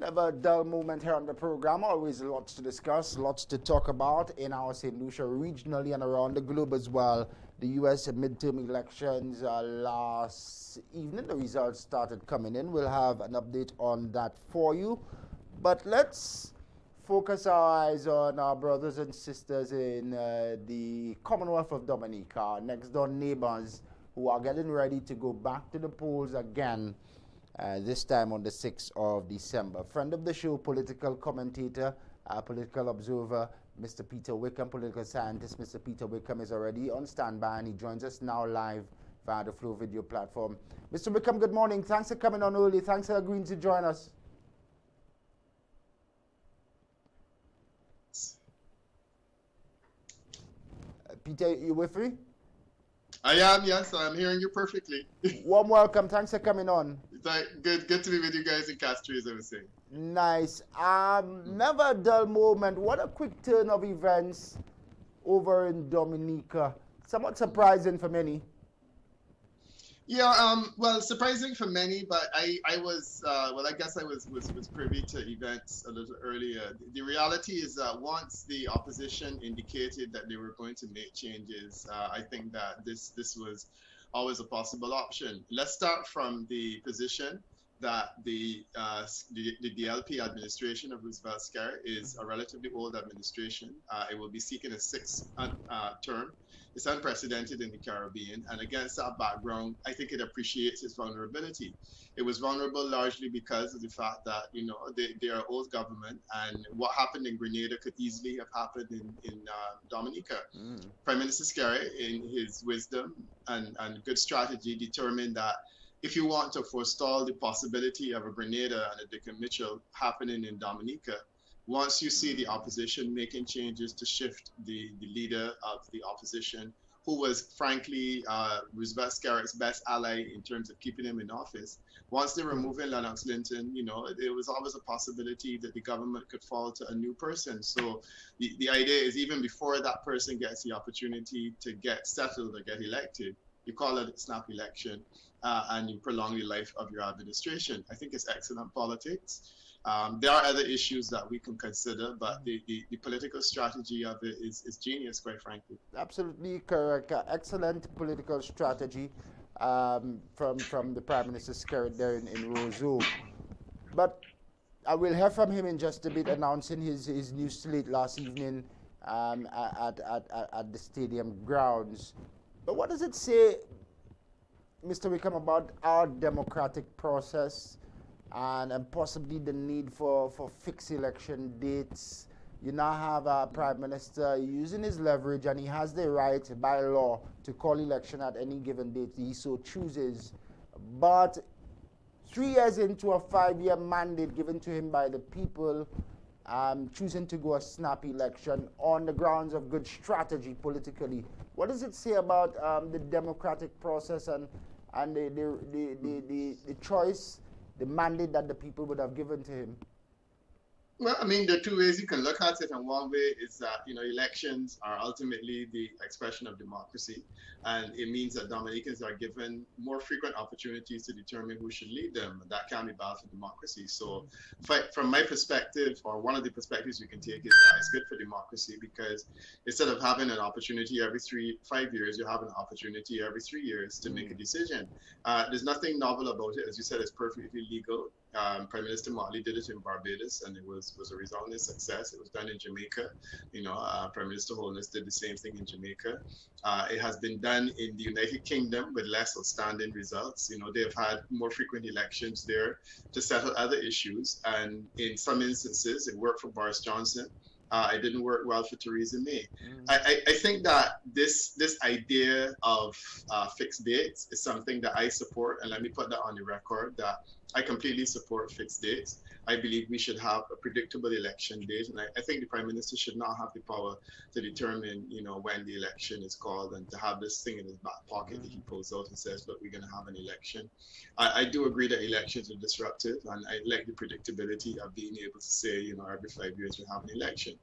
Never a dull moment here on the program. Always lots to discuss, lots to talk about in our St. Lucia regionally and around the globe as well. The U.S. midterm elections last evening, the results started coming in. We'll have an update on that for you. But let's focus our eyes on our brothers and sisters in the Commonwealth of Dominica, our next door neighbors who are getting ready to go back to the polls again. This time on the 6th of December. Friend of the show, political commentator, political observer, Mr. Peter Wickham, political scientist. Mr. Peter Wickham is already on standby and he joins us now live via the Flow video platform. Mr. Wickham, good morning. Thanks for coming on early. Thanks for agreeing to join us. Peter, you with me? I am, yes. I'm hearing you perfectly. Warm welcome. Thanks for coming on. Good to be with you guys in Castro, as I was saying. Nice. Never a dull moment. What a quick turn of events over in Dominica. Somewhat surprising for many. Yeah, well, surprising for many, but I was, well, I guess I was privy to events a little earlier. The reality is that once the opposition indicated that they were going to make changes, I think that this was always a possible option. Let's start from the position that the DLP administration of Roosevelt Skerrit is a relatively old administration. It will be seeking a sixth term. It's unprecedented in the Caribbean, and against that background, I think it appreciates its vulnerability. It was vulnerable largely because of the fact that, you know, they are old government, and what happened in Grenada could easily have happened in Dominica. Prime Minister Skerrit, in his wisdom and good strategy, determined that if you want to forestall the possibility of a Grenada and a Dick and Mitchell happening in Dominica, once you see the opposition making changes to shift the leader of the opposition, who was frankly Roosevelt Skerrit's best ally in terms of keeping him in office, once they were removing Lennox Linton, you know, there was always a possibility that the government could fall to a new person. So the idea is even before that person gets the opportunity to get settled or get elected, you call it a snap election and you prolong the life of your administration. I think it's excellent politics. There are other issues that we can consider, but the political strategy of it is genius, quite frankly. Absolutely correct. Excellent political strategy from the Prime Minister Skerrit there in Roseau. But I will hear from him in just a bit, announcing his new slate last evening at the stadium grounds. But what does it say, Mr. Wickham, about our democratic process and possibly the need for fixed election dates? You now have a Prime Minister using his leverage, and he has the right by law to call election at any given date he so chooses. But 3 years into a 5-year mandate given to him by the people, choosing to go a snap election on the grounds of good strategy politically. What does it say about the democratic process and the choice, the mandate that the people would have given to him? Well, I mean, there are two ways you can look at it, and one way is that, you know, elections are ultimately the expression of democracy, and it means that Dominicans are given more frequent opportunities to determine who should lead them. That can be bad for democracy. So from my perspective, or one of the perspectives we can take, is that it's good for democracy, because instead of having an opportunity every 5 years, you have an opportunity every 3 years to make a decision. There's nothing novel about it. As you said, it's perfectly legal. Prime Minister Motley did it in Barbados, and it was a resounding success. It was done in Jamaica. You know, Prime Minister Holness did the same thing in Jamaica. It has been done in the United Kingdom with less outstanding results. You know, they've had more frequent elections there to settle other issues, and in some instances, it worked for Boris Johnson. It didn't work well for Theresa May. I think that this idea of fixed dates is something that I support, and let me put that on the record, that I completely support fixed dates. I believe we should have a predictable election date, and I think the Prime Minister should not have the power to determine, you know, when the election is called, and to have this thing in his back pocket that he pulls out and says, look, we're going to have an election. I do agree that elections are disruptive, and I like the predictability of being able to say, you know, every 5 years we have an election.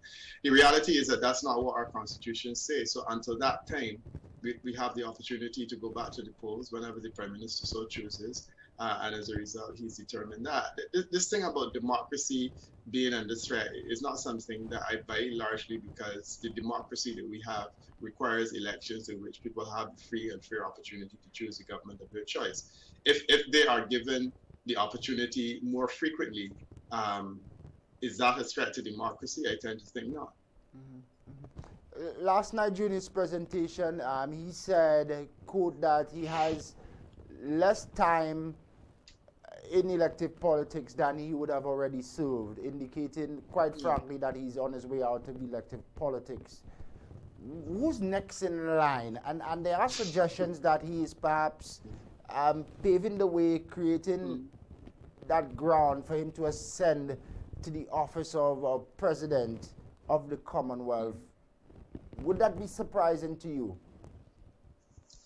The reality is that that's not what our Constitution says. So until that time, we have the opportunity to go back to the polls whenever the Prime Minister so chooses. and as a result, he's determined that. This thing about democracy being under threat is not something that I buy, largely because the democracy that we have requires elections in which people have a free and fair opportunity to choose the government of their choice. If they are given the opportunity more frequently, is that a threat to democracy? I tend to think not. Last night during his presentation, he said, quote, that he has less time in elective politics than he would have already served, indicating quite frankly that he's on his way out of elective politics. Who's next in line? And there are suggestions that he is perhaps paving the way, creating that ground for him to ascend to the office of President of the Commonwealth. Would that be surprising to you?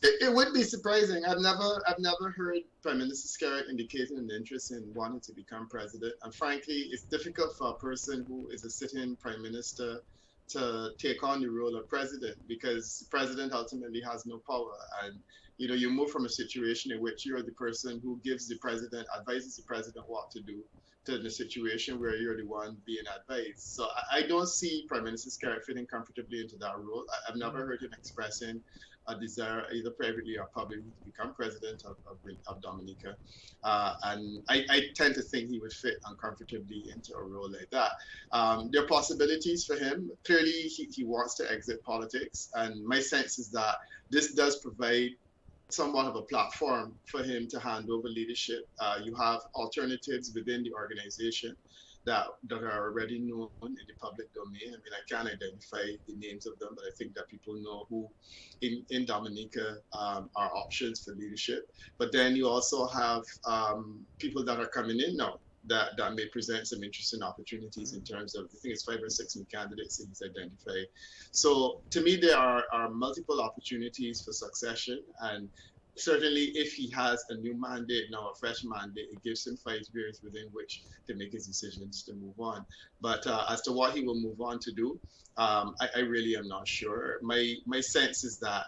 It would be surprising. I've never heard Prime Minister Skerrit indicating an interest in wanting to become president. And frankly, it's difficult for a person who is a sitting prime minister to take on the role of president, because the president ultimately has no power. And you move from a situation in which you're the person who gives the president, advises the president what to do, to the situation where you're the one being advised. So I don't see Prime Minister Skerrit fitting comfortably into that role. I've never heard him expressing a desire, either privately or publicly, to become president of Dominica. And I tend to think he would fit uncomfortably into a role like that. There are possibilities for him. Clearly, he wants to exit politics. And my sense is that this does provide somewhat of a platform for him to hand over leadership. You have alternatives within the organization that are already known in the public domain. I mean, I can't identify the names of them, but I think that people know who in Dominica are options for leadership. But then you also have people that are coming in now that may present some interesting opportunities in terms of, I think it's 5 or 6 new candidates that he's identified. So to me, there are multiple opportunities for succession. And certainly if he has a new mandate now, a fresh mandate, it gives him 5 years within which to make his decisions to move on. But as to what he will move on to do, I really am not sure. My sense is that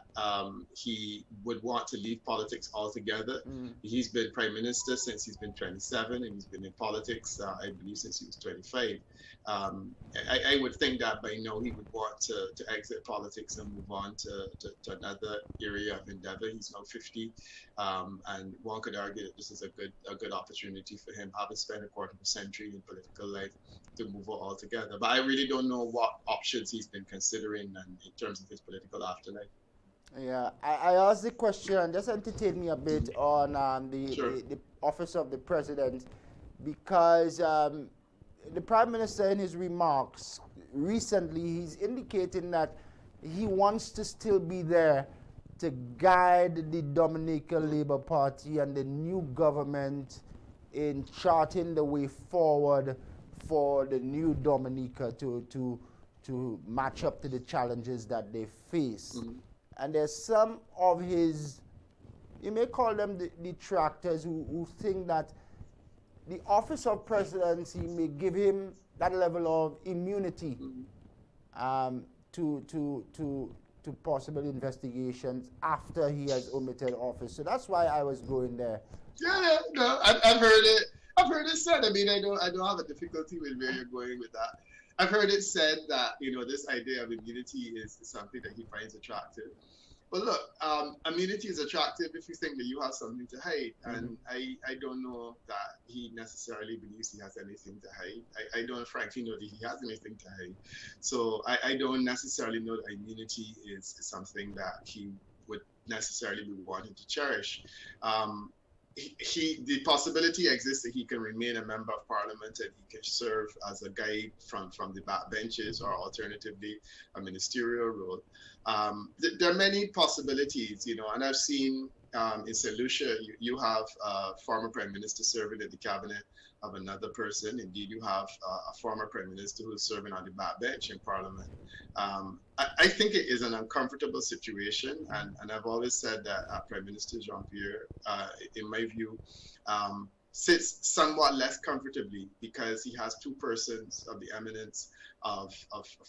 he would want to leave politics altogether. He's been prime minister since he's been 27, and he's been in politics, I believe, since he was 25. I would think that by now he would want to exit politics and move on to another area of endeavor. He's now 50, and one could argue that this is a good opportunity for him, having spent a quarter of a century in political life, to move on altogether. But I really don't know what options he's been considering in terms of his political afterlife. Yeah, I asked the question, and just entertain me a bit on the office of the president, because the Prime Minister, in his remarks recently, he's indicating that he wants to still be there to guide the Dominica Labour Party and the new government in charting the way forward for the new Dominica to match up to the challenges that they face. And there's some of his, you may call them the detractors, who think that the office of presidency may give him that level of immunity to possible investigations after he has omitted office. So that's why I was going there. Yeah, no, I've heard it. I've heard it said. I mean, I don't have a difficulty with where you're going with that. I've heard it said that this idea of immunity is something that he finds attractive. But look, immunity is attractive if you think that you have something to hide, and I don't know that he necessarily believes he has anything to hide. I don't frankly know that he has anything to hide. So I don't necessarily know that immunity is something that he would necessarily be wanting to cherish. The possibility exists that he can remain a member of parliament and he can serve as a guide from the backbenches, or alternatively a ministerial role. There are many possibilities, and I've seen in St. Lucia, you have a former prime minister serving in the cabinet of another person. Indeed, you have a former prime minister who's serving on the backbench in parliament. I think it is an uncomfortable situation, and I've always said that Prime Minister Jean-Pierre, in my view, sits somewhat less comfortably because he has 2 persons of the eminence of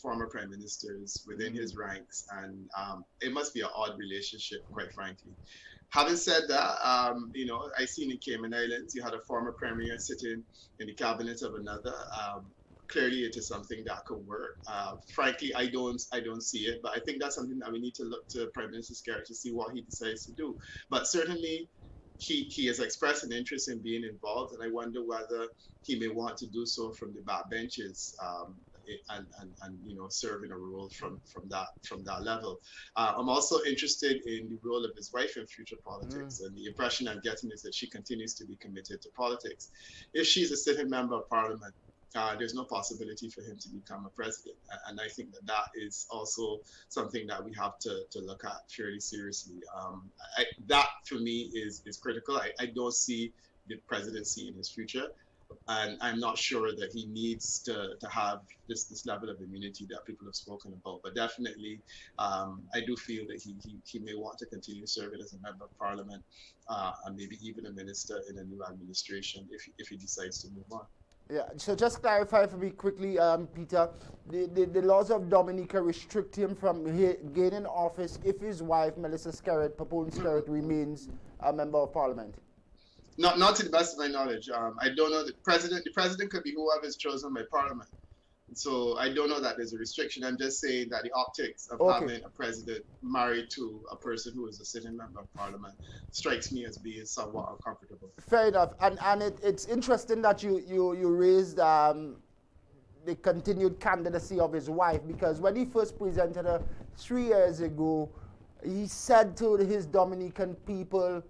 former prime ministers within his ranks, and it must be an odd relationship, quite frankly. Having said that, you know, I seen in Cayman Islands, you had a former premier sitting in the cabinet of another. Clearly, it is something that could work. Frankly, I don't see it, but I think that's something that we need to look to Prime Minister Skerrit to see what he decides to do. But certainly, he has expressed an interest in being involved, and I wonder whether he may want to do so from the backbenches. And you know, serving a role from that level. I'm also interested in the role of his wife in future politics, and the impression I'm getting is that she continues to be committed to politics. If she's a sitting member of parliament, there's no possibility for him to become a president, and I think that that is also something that we have to look at fairly seriously. That for me is critical. I don't see the presidency in his future, and I'm not sure that he needs to have this level of immunity that people have spoken about. But definitely, I do feel that he may want to continue serving as a member of parliament, and maybe even a minister in a new administration if he decides to move on. Yeah, so just clarify for me quickly, Peter, the laws of Dominica restrict him from gaining office if his wife, Melissa Skerrit, Papone Skerrit, remains a member of parliament. Not to the best of my knowledge. I don't know. The president could be whoever is chosen by parliament. So I don't know that there's a restriction. I'm just saying that the optics of having a president married to a person who is a sitting member of parliament strikes me as being somewhat uncomfortable. Fair enough. And it's interesting that you raised the continued candidacy of his wife, because when he first presented her 3 years ago, he said to his Dominican people,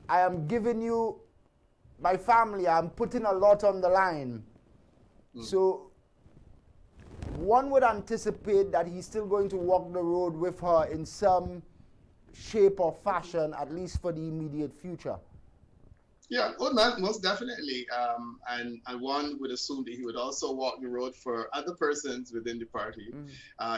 I am giving you my family, I'm putting a lot on the line. So one would anticipate that he's still going to walk the road with her in some shape or fashion, at least for the immediate future. Yeah, well, most definitely. And one would assume that he would also walk the road for other persons within the party.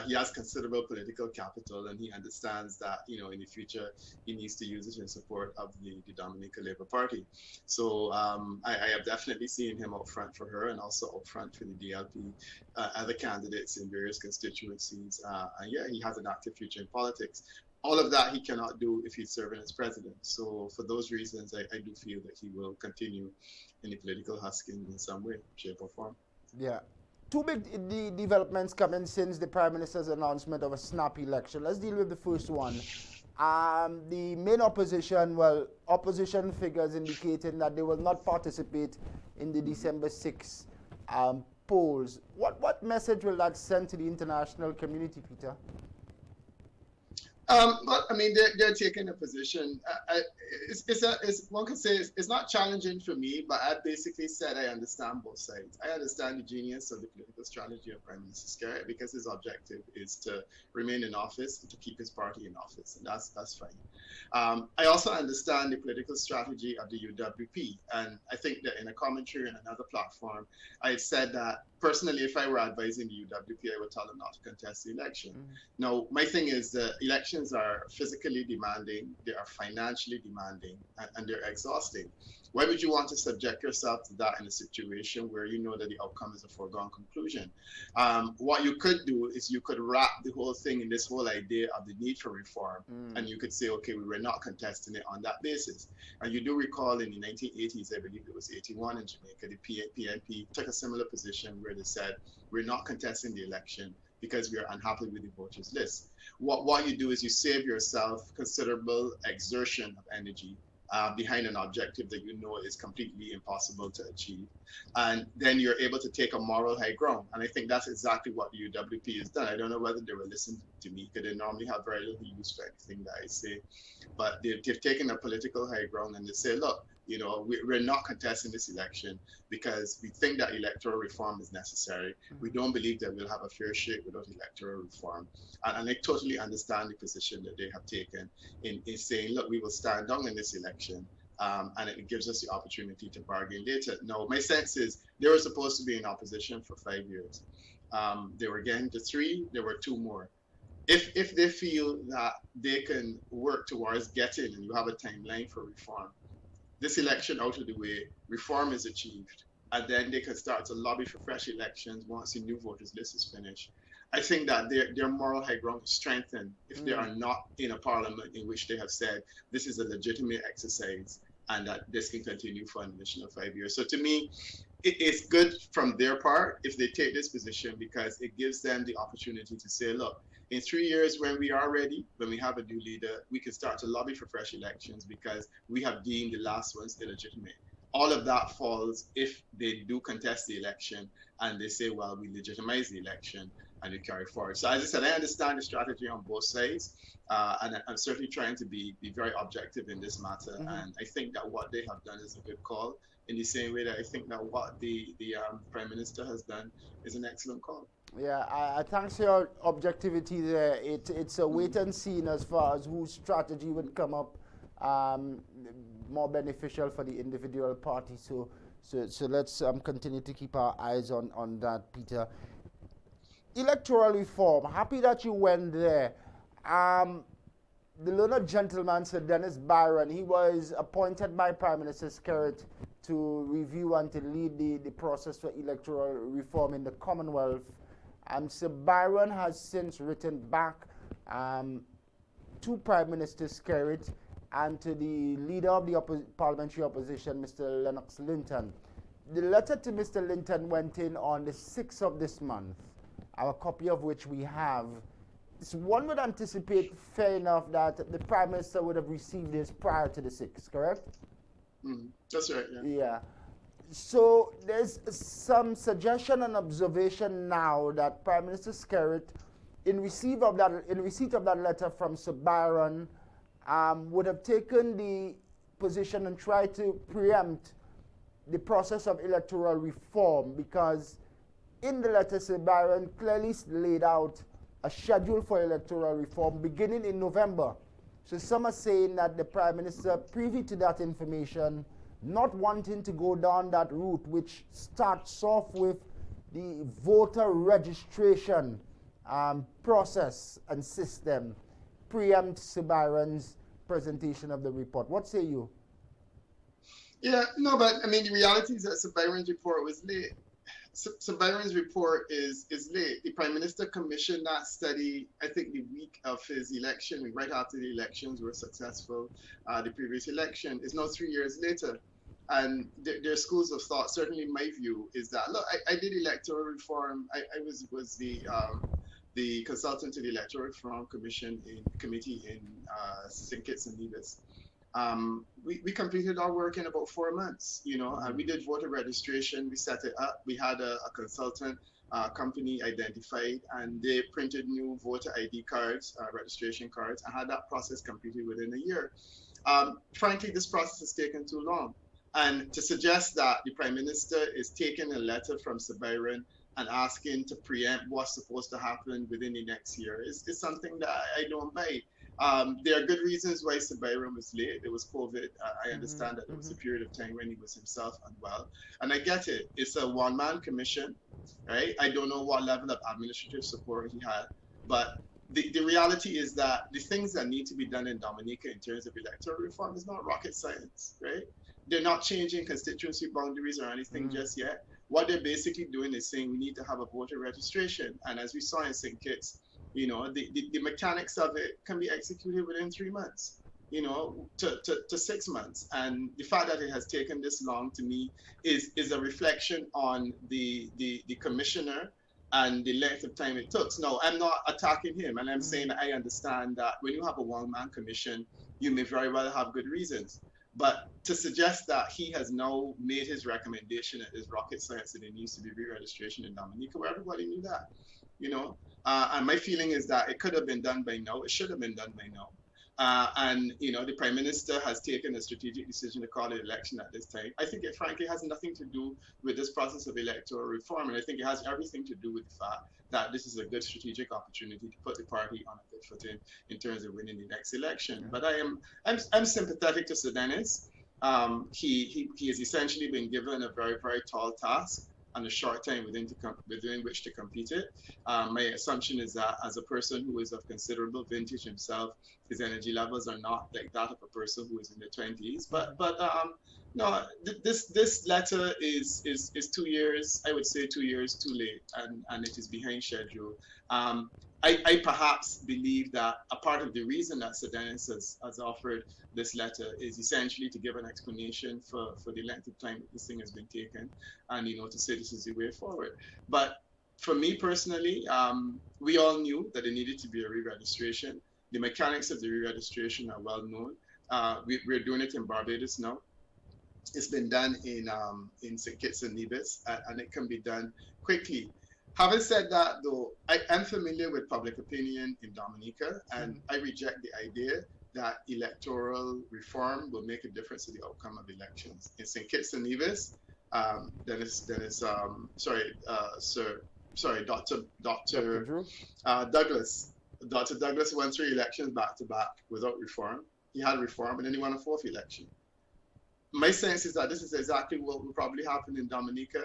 He has considerable political capital, and he understands that, you know, in the future, he needs to use it in support of the Dominica Labour Party. So I have definitely seen him out front for her, and also out front for the DLP, other candidates in various constituencies. And yeah, he has an active future in politics. All of that he cannot do if he's serving as president. So for those reasons, I do feel that he will continue in the political husking in some way, shape or form. Yeah. 2 big developments coming since the Prime Minister's announcement of a snap election. Let's deal with the first one. The main opposition, opposition figures indicating that they will not participate in the December 6th polls. What message will that send to the international community, Peter? But I mean, they're taking a position. One could say it's not challenging for me, but I basically said I understand both sides. I understand the genius of the political strategy of Prime Minister Skerrit, because his objective is to remain in office and to keep his party in office, and that's fine. I also understand the political strategy of the UWP, and I think that in a commentary on another platform, I said that personally, if I were advising the UWP, I would tell them not to contest the election. Now, my thing is that elections are physically demanding, they are financially demanding, and they're exhausting. Why would you want to subject yourself to that in a situation where you know that the outcome is a foregone conclusion? What you could do is you could wrap the whole thing in this whole idea of the need for reform, and you could say, okay, we were not contesting it on that basis. And you do recall in the 1980s, I believe it was 81 in Jamaica, the PNP took a similar position where they said, we're not contesting the election because we are unhappy with the voters list. What you do is you save yourself considerable exertion of energy behind an objective that you know is completely impossible to achieve. And then you're able to take a moral high ground. And I think that's exactly what the UWP has done. I don't know whether they were listening to me, because they normally have very little use for anything that I say. But they've taken a political high ground, and they say, look, you know, we're not contesting this election because we think that electoral reform is necessary. We don't believe that we'll have a fair shake without electoral reform. And I totally understand the position that they have taken in saying, look, we will stand down in this election, and it gives us the opportunity to bargain later. No, my sense is they were supposed to be in opposition for 5 years. They were getting to 3, there were 2 more. If they feel that they can work towards getting, and you have a timeline for reform, this election out of the way, reform is achieved, and then they can start to lobby for fresh elections once the new voters list is finished. I think that their moral high ground is strengthened if they are not in a parliament in which they have said this is a legitimate exercise and that this can continue for an additional 5 years. So to me, it's good from their part if they take this position because it gives them the opportunity to say, look, in 3 years when we are ready, when we have a new leader, we can start to lobby for fresh elections because we have deemed the last ones illegitimate. All of that falls if they do contest the election and they say, well, we legitimize the election and we carry forward. So as I said, I understand the strategy on both sides, and I'm certainly trying to be very objective in this matter. And I think that what they have done is a good call in the same way that I think that what the Prime Minister has done is an excellent call. Yeah, I thanks for your objectivity there. It's a wait and see as far as whose strategy would come up more beneficial for the individual party. So let's continue to keep our eyes on that, Peter. Electoral reform. Happy that you went there. The learned gentleman, Sir Dennis Byron, he was appointed by Prime Minister Skerrit to review and to lead the process for electoral reform in the Commonwealth. Sir Byron has since written back to Prime Minister Skerrit and to the leader of the parliamentary opposition, Mr. Lennox Linton. The letter to Mr. Linton went in on the 6th of this month, a copy of which we have. So one would anticipate, fair enough, that the Prime Minister would have received this prior to the 6th, correct? That's right, Yeah. So there's some suggestion and observation now that Prime Minister Skerrit, in receipt of that letter from Sir Byron, would have taken the position and tried to preempt the process of electoral reform, because in the letter Sir Byron clearly laid out a schedule for electoral reform beginning in November. So some are saying that the Prime Minister, privy to that information, not wanting to go down that route, which starts off with the voter registration process and system, preempt Sir Byron's presentation of the report. What say you? Yeah, no, but I mean, the reality is that Sir Byron's report was late. Sir Byron's report is late. The Prime Minister commissioned that study, I think, the week of his election, right after the elections were successful. The previous election is now 3 years later. And there are schools of thought. Certainly, my view is that, look, I did electoral reform. I was the consultant to the Electoral Reform Committee in St. Kitts and Nevis. We completed our work in about 4 months, and we did voter registration. We set it up. We had a consultant company identified, and they printed new voter ID cards, registration cards, and had that process completed within a year. Frankly, this process has taken too long. And to suggest that the Prime Minister is taking a letter from Sir Byron and asking to preempt what's supposed to happen within the next year is something that I don't buy. There are good reasons why Sir Byron was late. There was COVID. I understand that there was a period of time when he was himself unwell. And I get it. It's a one-man commission, right? I don't know what level of administrative support he had. But the reality is that the things that need to be done in Dominica in terms of electoral reform is not rocket science, right? They're not changing constituency boundaries or anything just yet. What they're basically doing is saying we need to have a voter registration. And as we saw in St. Kitts, the mechanics of it can be executed within 3 months, to 6 months. And the fact that it has taken this long, to me, is a reflection on the commissioner and the length of time it took. Now, I'm not attacking him, and I'm saying that I understand that when you have a one-man commission, you may very well have good reasons. But to suggest that he has now made his recommendation that there's rocket science and it needs to be re-registration in Dominica, where everybody knew that, and my feeling is that it could have been done by now. It should have been done by now. And the Prime Minister has taken a strategic decision to call an election at this time. I think it frankly has nothing to do with this process of electoral reform, and I think it has everything to do with the fact that this is a good strategic opportunity to put the party on a good footing in terms of winning the next election. But I'm sympathetic to Sir Dennis. He has essentially been given a very, very tall task and a short time within which to complete it. My assumption is that as a person who is of considerable vintage himself, his energy levels are not like that of a person who is in their 20s. But No, this letter is 2 years. I would say 2 years too late, and it is behind schedule. Um, I perhaps believe that a part of the reason that Sir Dennis has offered this letter is essentially to give an explanation for the length of time that this thing has been taken, and to say this is the way forward. But for me personally, we all knew that there needed to be a re-registration. The mechanics of the re-registration are well known. We're doing it in Barbados now. It's been done in St. Kitts and Nevis, and it can be done quickly. Having said that, though, I am familiar with public opinion in Dominica, and I reject the idea that electoral reform will make a difference to the outcome of elections. In St. Kitts and Nevis, Dr. Drew? Douglas. Dr. Douglas went through elections back to back without reform. He had reform, and then he won a fourth election. My sense is that this is exactly what will probably happen in Dominica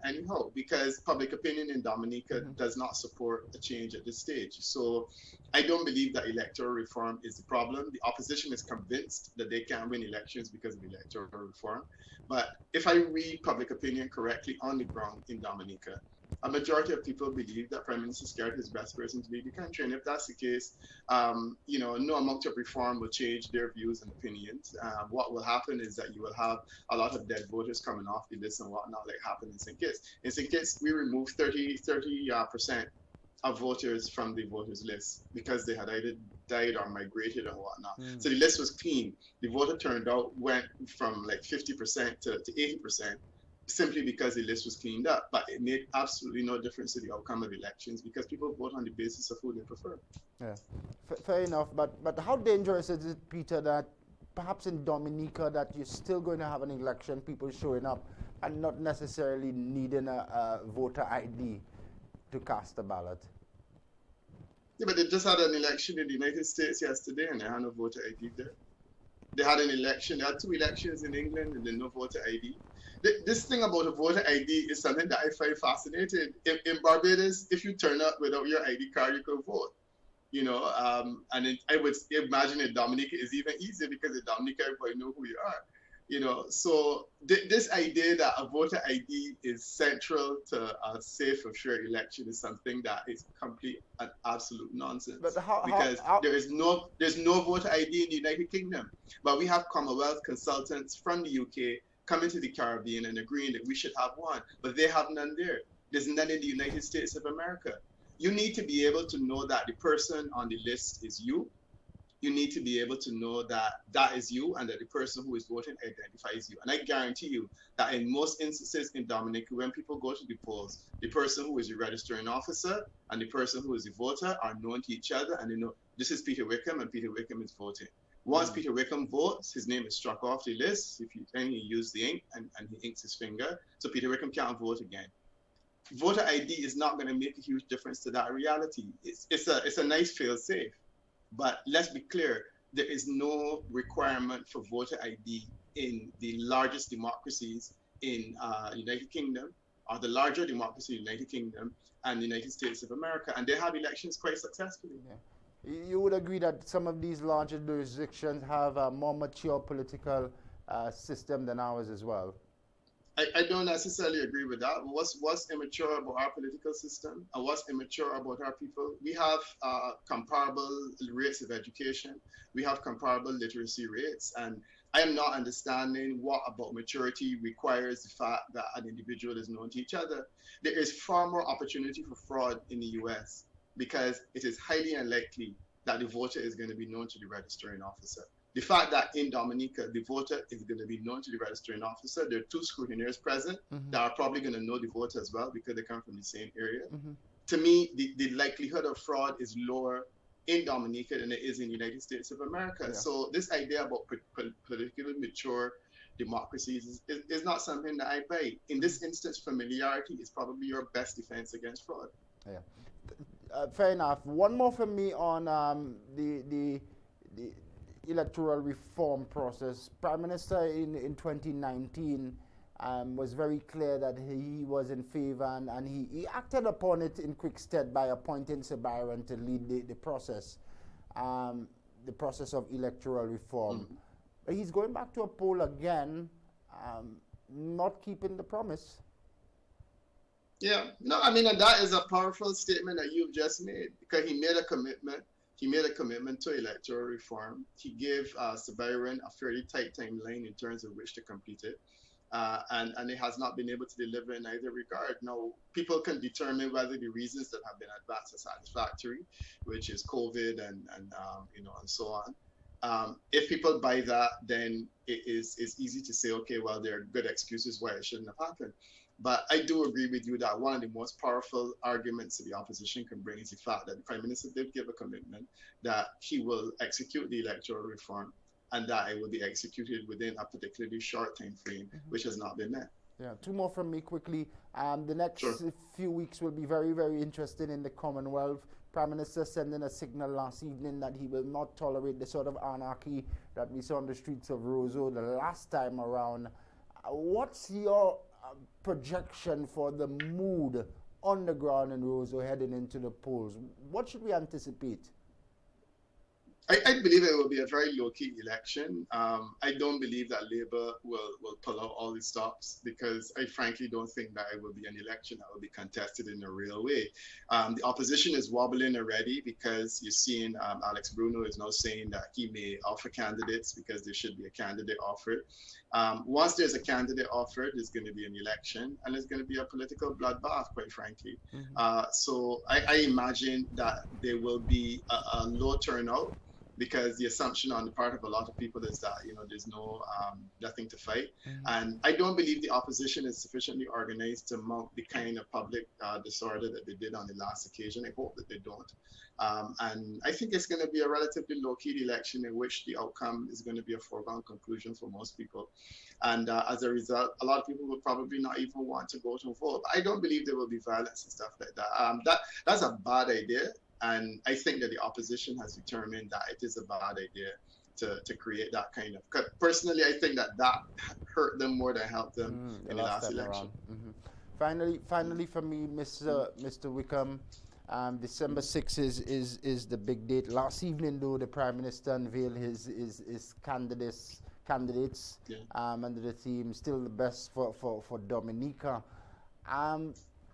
anyhow, because public opinion in Dominica does not support a change at this stage. So I don't believe that electoral reform is the problem. The opposition is convinced that they can't win elections because of electoral reform. But if I read public opinion correctly on the ground in Dominica, a majority of people believe that Prime Minister Skerrit is the best person to lead the country. And if that's the case, no amount of reform will change their views and opinions. What will happen is that you will have a lot of dead voters coming off the list and whatnot, like happened in St. Kitts. In St. Kitts, we removed 30% of voters from the voters list because they had either died or migrated and whatnot. So the list was clean. The voter turnout went from like 50% to 80%. Simply because the list was cleaned up, but it made absolutely no difference to the outcome of elections because people vote on the basis of who they prefer. Yeah, fair enough. But how dangerous is it, Peter, that perhaps in Dominica that you're still going to have an election, people showing up and not necessarily needing a voter ID to cast a ballot? Yeah, but they just had an election in the United States yesterday, and they had no voter ID there. They had an election. They had 2 elections in England, and then no voter ID. This thing about a voter ID is something that I find fascinating. In Barbados, if you turn up without your ID card, you can vote. I would imagine in Dominica is even easier because in Dominica everybody know who you are. So this idea that a voter ID is central to a safe and fair election is something that is complete and absolute nonsense. But because there's no voter ID in the United Kingdom, but we have Commonwealth consultants from the UK coming to the Caribbean and agreeing that we should have one, but they have none there. There's none in the United States of America. You need to be able to know that the person on the list is you. You need to be able to know that that is you and that the person who is voting identifies you. And I guarantee you that in most instances in Dominica, when people go to the polls, the person who is the registering officer and the person who is the voter are known to each other, and they know this is Peter Wickham and Peter Wickham is voting. Once Peter Wickham votes, his name is struck off the list. Then he used the ink and he inks his finger, so Peter Wickham can't vote again. Voter ID is not going to make a huge difference to that reality. It's a nice fail-safe, but let's be clear, there is no requirement for voter ID in the largest democracies in United Kingdom, or the larger democracy in the United Kingdom and the United States of America, and they have elections quite successfully. Yeah. You would agree that some of these larger jurisdictions have a more mature political system than ours as well? I don't necessarily agree with that. What's immature about our political system and what's immature about our people? We have comparable rates of education. We have comparable literacy rates. And I am not understanding what about maturity requires the fact that an individual is known to each other. There is far more opportunity for fraud in the US because it is highly unlikely that the voter is going to be known to the registering officer. The fact that in Dominica, the voter is going to be known to the registering officer, there are 2 scrutineers present that are probably going to know the voter as well because they come from the same area. To me, the likelihood of fraud is lower in Dominica than it is in the United States of America. Yeah. So this idea about politically mature democracies is not something that I buy. In this instance, familiarity is probably your best defense against fraud. Yeah. Fair enough. One more from me on the electoral reform process. Prime Minister in 2019 was very clear that he was in favor, and he acted upon it in quick step by appointing Sir Byron to lead the process of electoral reform. But he's going back to a poll again not keeping the promise. Yeah, no, I mean, and that is a powerful statement that you've just made because he made a commitment. He made a commitment to electoral reform. He gave Sir Byron a fairly tight timeline in terms of which to complete it. And it has not been able to deliver in either regard. Now, people can determine whether the reasons that have been advanced are satisfactory, which is COVID and so on. If people buy that, then it's easy to say, okay, well, there are good excuses why it shouldn't have happened. But I do agree with you that one of the most powerful arguments that the opposition can bring is the fact that the Prime Minister did give a commitment that he will execute the electoral reform and that it will be executed within a particularly short time frame, which has not been met. Yeah, two more from me quickly. The next Sure. few weeks will be very, very interesting in the Commonwealth. Prime Minister sending a signal last evening that he will not tolerate the sort of anarchy that we saw on the streets of Roseau the last time around. What's your projection for the mood on the ground in Roseau heading into the polls? What should we anticipate? I believe it will be a very low-key election. I don't believe that Labour will pull out all the stops because I frankly don't think that it will be an election that will be contested in a real way. The opposition is wobbling already because you're seeing Alex Bruno is now saying that he may offer candidates because there should be a candidate offered. Once there's a candidate offered, there's going to be an election and it's going to be a political bloodbath, quite frankly. So I imagine that there will be a low turnout, because the assumption on the part of a lot of people is that there's nothing to fight, and I don't believe the opposition is sufficiently organized to mount the kind of public disorder that they did on the last occasion. I hope that they don't, and I think it's going to be a relatively low-key election in which the outcome is going to be a foregone conclusion for most people, and as a result, a lot of people will probably not even want to go to vote. I don't believe there will be violence and stuff like that. That's a bad idea. And I think that the opposition has determined that it is a bad idea to create that kind of. Personally, I think that hurt them more than helped them in the last election. Finally, for me, Mr. Wickham, December 6th is the big date. Last evening, though, the Prime Minister unveiled his candidates under the theme "Still the Best for Dominica."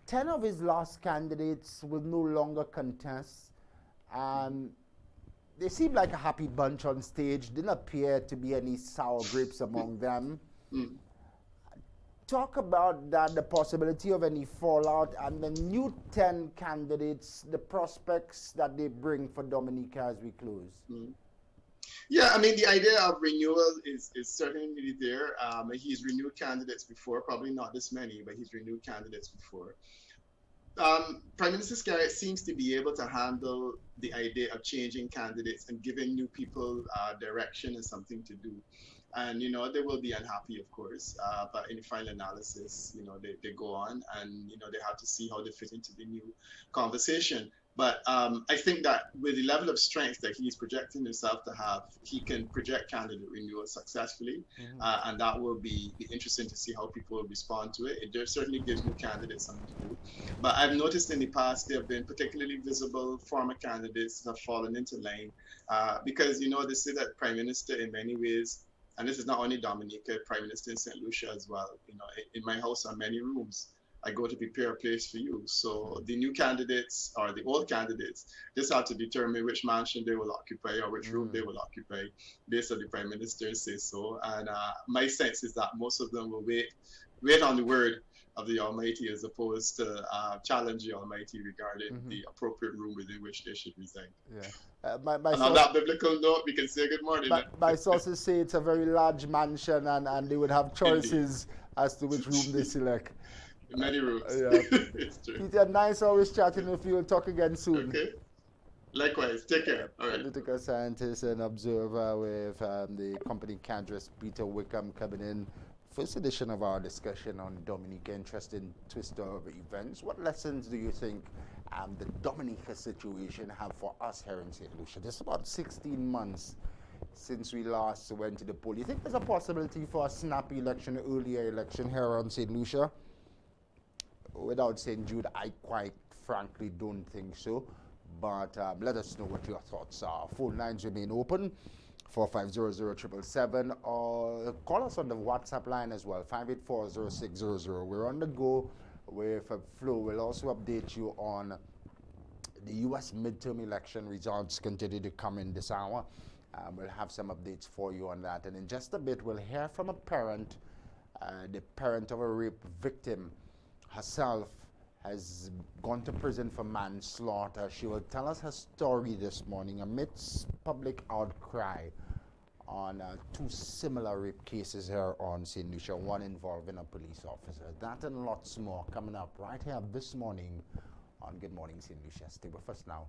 10 of his last candidates will no longer contest. They seem like a happy bunch on stage. Didn't appear to be any sour grapes among them. Talk about that, the possibility of any fallout, and the new 10 candidates, the prospects that they bring for Dominica as we close. Yeah, I mean, the idea of renewal is certainly there. He's renewed candidates before, probably not this many, but he's renewed candidates before. Prime Minister Skerrit seems to be able to handle the idea of changing candidates and giving new people direction and something to do. And, they will be unhappy, of course, but in the final analysis, they go on and, they have to see how they fit into the new conversation. But I think that with the level of strength that he's projecting himself to have, he can project candidate renewal successfully. And that will be interesting to see how people respond to it. It certainly gives new candidates something to do. But I've noticed in the past, there have been particularly visible former candidates that have fallen into line because, they say that Prime Minister in many ways, and this is not only Dominica, Prime Minister in St. Lucia as well, in my house are many rooms. I go to prepare a place for you. So the new candidates or the old candidates just have to determine which mansion they will occupy or which room they will occupy based on the Prime Minister say so. And my sense is that most of them will wait on the word of the Almighty as opposed to challenge the Almighty regarding the appropriate room within which they should reside. Yeah. And on that biblical note, we can say good morning. My sources say it's a very large mansion and they would have choices as to which room they select. Many rooms. It's true. Peter, nice always chatting with you. We'll talk again soon. Okay. Likewise. Take care. All right. Political scientist and observer with the company Cadres, Peter Wickham, coming in. First edition of our discussion on Dominica. Interesting twist of events. What lessons do you think the Dominica situation have for us here in St. Lucia? Just about 16 months since we last went to the poll. You think there's a possibility for a snappy election, earlier election here on St. Lucia? Without saying Jude, I quite frankly don't think so. But let us know what your thoughts are. Phone lines remain open. 4500777, or call us on the WhatsApp line as well, 5840600. We're on the go with Flo. We'll also update you on the U.S. midterm election results continue to come in this hour. We'll have some updates for you on that. And in just a bit, we'll hear from a parent, the parent of a rape victim herself has gone to prison for manslaughter. She will tell us her story this morning amidst public outcry on two similar rape cases here on St. Lucia, one involving a police officer. That and lots more coming up right here this morning on Good Morning St. Lucia. Stay with us now.